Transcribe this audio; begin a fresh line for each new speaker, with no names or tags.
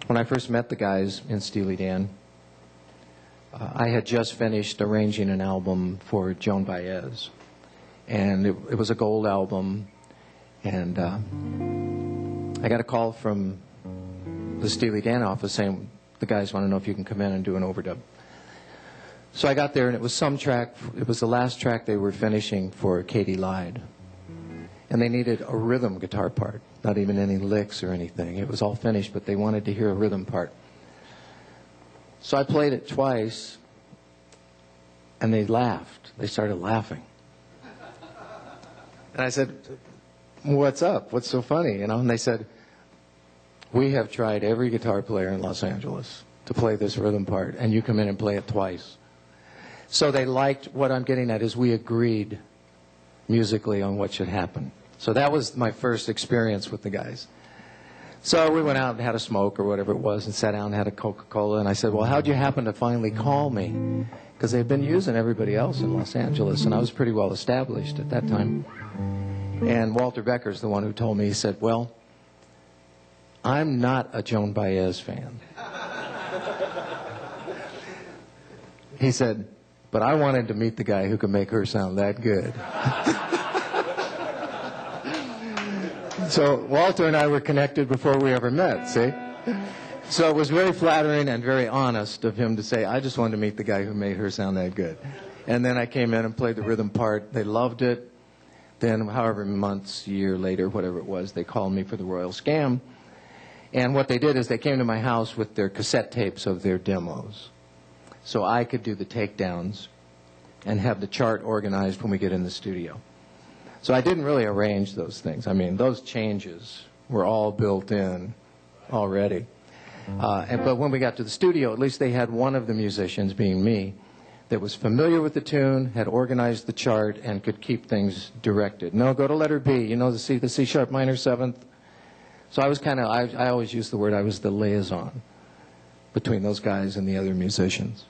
when I first met the guys in Steely Dan, I had just finished arranging an album for Joan Baez. And it was a gold album. And I got a call from the Steely Dan office saying, the guys want to know if you can come in and do an overdub. So I got there, and it was some track. It was the last track they were finishing for Katie Lied. And they needed a rhythm guitar part, not even any licks or anything. It was all finished, but they wanted to hear a rhythm part. So I played it twice, and they laughed. They started laughing. And I said, what's up? What's so funny? You know? And they said, we have tried every guitar player in Los Angeles to play this rhythm part, and you come in and play it twice. So they liked, what I'm getting at is we agreed musically on what should happen. So that was my first experience with the guys. So we went out and had a smoke or whatever it was and sat down and had a Coca-Cola. And I said, well, how'd you happen to finally call me? Because they'd been using everybody else in Los Angeles, and I was pretty well established at that time. And Walter Becker's the one who told me, he said, well, I'm not a Joan Baez fan. He said, but I wanted to meet the guy who could make her sound that good. So Walter and I were connected before we ever met, see? So it was very flattering and very honest of him to say, I just wanted to meet the guy who made her sound that good. And then I came in and played the rhythm part. They loved it. Then, however months, year later, whatever it was, they called me for the Royal Scam. And what they did is they came to my house with their cassette tapes of their demos. So I could do the takedowns and have the chart organized when we get in the studio. So I didn't really arrange those things. I mean, those changes were all built in already. But when we got to the studio, at least they had one of the musicians, being me, that was familiar with the tune, had organized the chart, and could keep things directed. No, go to letter B, you know, the C sharp minor seventh. So I was I always use the word, I was the liaison between those guys and the other musicians.